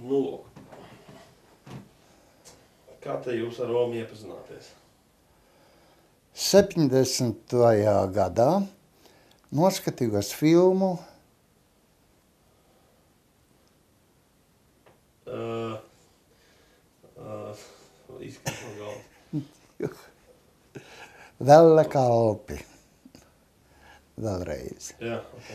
Nu, kā te jūs ar Romu iepazināties? 70. gadā noskatījos filmu Izskatās no galvas. Velle kalpi. Vēlreiz. Jā, ok.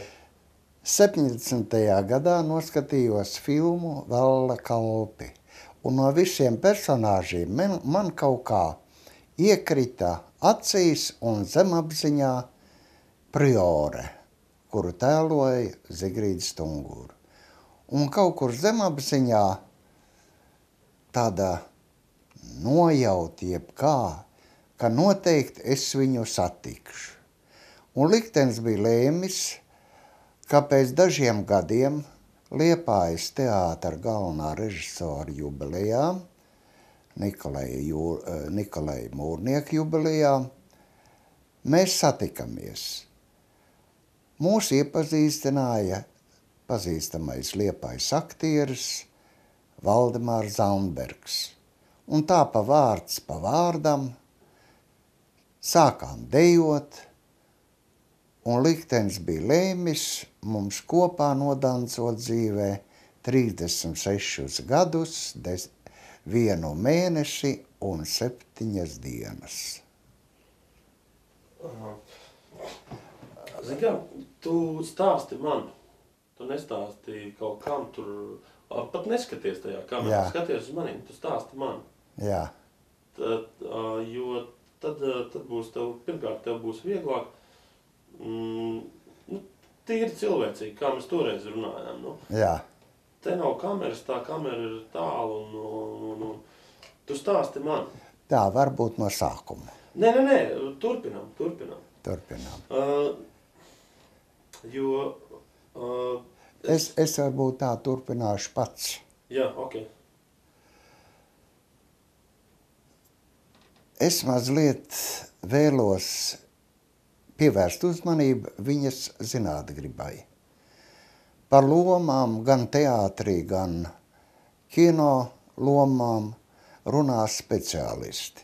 70. gadā noskatījos filmu Velle kalpi. Un no visiem personāžiem man kaut kā iekrita acīs un zemapziņā Priore, kuru tēloja Zigrīda Stungura. Un kaut kur zemapziņā tāda nojauta jebkā, ka noteikti es viņu satikšu. Un liktenis bija lēmis, ka pēc dažiem gadiem Liepājas teātra galvenā režisora jubilejā, Nikolai Mūrnieka jubilejā, mēs satikamies. Mūs iepazīstināja pazīstamais Liepājas aktieris Valdemārs Zandbergs. Un tā pa vārds pa vārdam sākām dejot, un liktenis bija lēmis mums kopā nodancot dzīvē 36 gadus, 1 mēneši un 7 dienas. Zini kā, tu stāsti man, tu nestāsti kaut kam tur, pat neskaties tajā kamerā, skaties uz maniem, tu stāsti man. Jā. Jo tad būs tev, pirmkārt, tev būs vieglāk, tīri cilvēcīgi, kā mēs toreiz runājām. Jā. Te nav kameras, tā kamera ir tālu un tu stāsti man. Tā, varbūt no sākuma. Nē, turpinām. Es varbūt tā turpināšu pats. Jā, ok. Es mazliet vēlos pievērst uzmanību viņas zinātgribai. Par lomām gan teātrī, gan kino lomām runā speciālisti.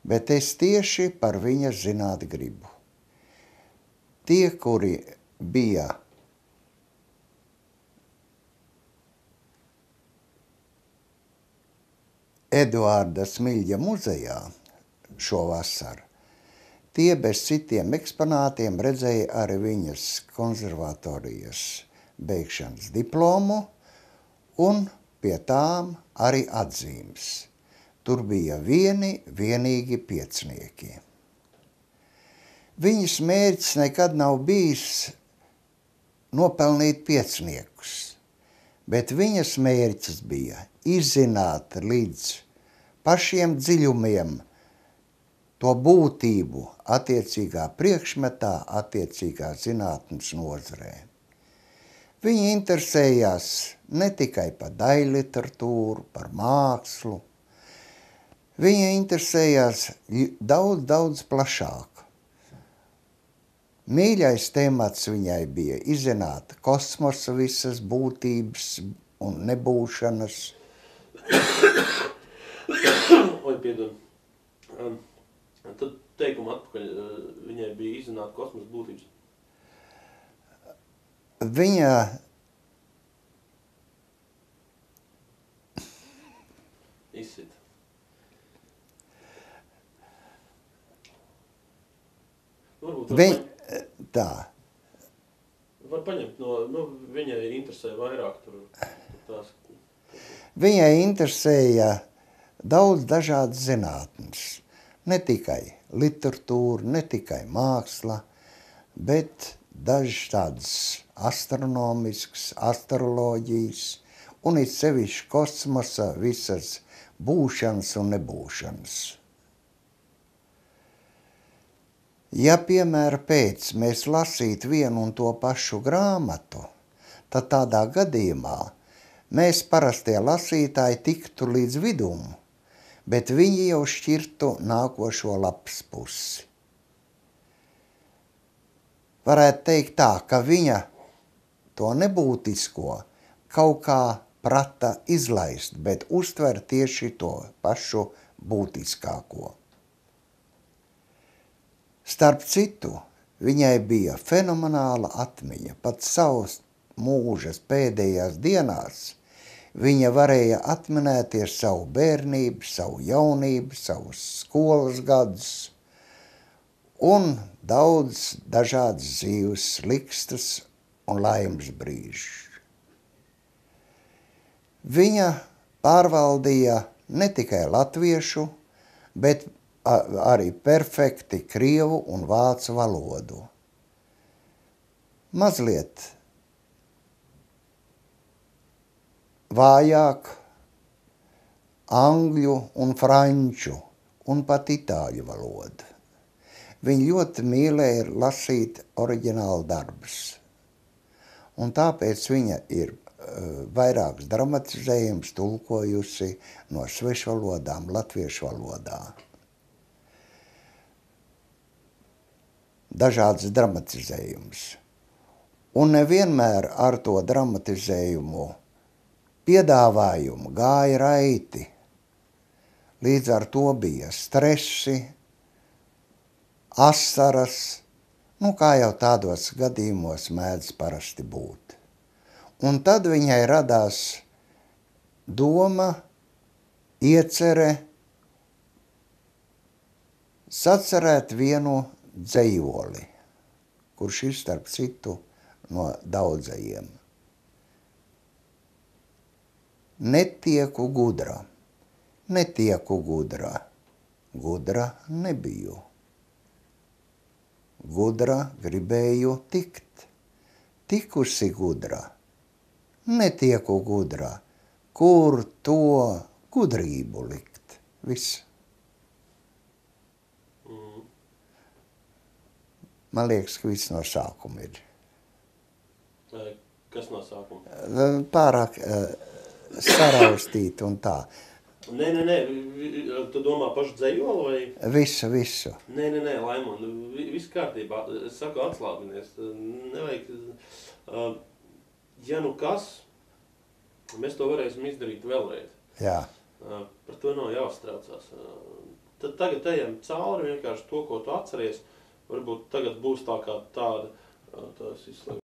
Bet es tieši par viņas zinātgribu. Tie, kuri bija Eduarda Smiļģa muzejā šovasar, tie bez citiem eksponātiem redzēja arī viņas konservatorijas beigšanas diplomu un pie tām arī atzīmes. Tur bija vienīgi piecinieki. Viņas mērķis nekad nav bijis nopelnīt pieciniekus, bet viņas mērķis bija izzināt līdz pašiem dziļumiem to būtību attiecīgā priekšmetā, attiecīgā zinātnes nozarē. Viņi interesējās ne tikai par daļliteratūru, par mākslu. Viņi interesējās daudz plašāk. Mīļais temats viņai bija izzināt kosmosa visas būtības un nebūšanas. Oi, piedod. Tad teikumu atpakaļ, viņai bija izzināt kosmosa būtības. Viņa izsit. Tā. Var paņemt viņai interesē vairāk tur tās. Viņai interesēja daudz dažādas zinātnes. Ne tikai literatūra, ne tikai māksla, bet dažas tādas astronomiskas, astroloģijas un it sevišķi kosmosa visas būšanas un nebūšanas. Ja, piemēram, pēc mēs lasītu vienu un to pašu grāmatu, tad tādā gadījumā mēs parastie lasītāji tiktu līdz vidum, bet viņi jau šķirtu nākošo lapas pusi. Varētu teikt tā, ka viņa to nebūtisko kaut kā prata izlaist, bet uztver tieši to pašu būtiskāko. Starp citu, viņai bija fenomenāla atmiņa, pat savas mūžas pēdējās dienās. Viņa varēja atminēties savu bērnību, savu jaunību, savus skolas gadus un daudz dažādas dzīves likstas un laimes brīžus. Viņa pārvaldīja ne tikai latviešu, bet arī perfekti krievu un vācu valodu. Mazliet vājāk angļu un franču un pat itāļu valodu. Viņi ļoti mīlēja lasīt oriģinālu darbus. Un tāpēc viņa ir vairākus dramatizējumus tulkojusi no svešvalodām latviešu valodā. Dažādas dramatizējumus. Un nevienmēr ar to dramatizējumu piedāvājumu gāja raiti. Līdz ar to bija stresi, asaras, kā jau tādos gadījumos mēdz parasti būt. Un tad viņai radās doma, iecere sacerēt vienu dzejoli, kurš ir starp citu no daudzajiem. Netieku gudra, netieku gudra, gudra nebiju. Gudra gribēju tikt, tikusi gudra, netieku gudra, kur to gudrību likt, viss. Man liekas, ka viss no sākuma ir. Kas no sākuma? Pārāk saraustīt un tā. Nē, tu domā pašu dzejolu vai? Visu. Nē, Laimon, viss kārtībā. Es saku, atslābinies. Nevajag, ja nu kas, mēs to varēsim izdarīt vēlreiz. Jā. Par to nav jāuztraucās. Tad tagad ejam cauri vienkārši to, ko tu atceries. Varbūt tagad būs tā kā tāda, tās izslēgt.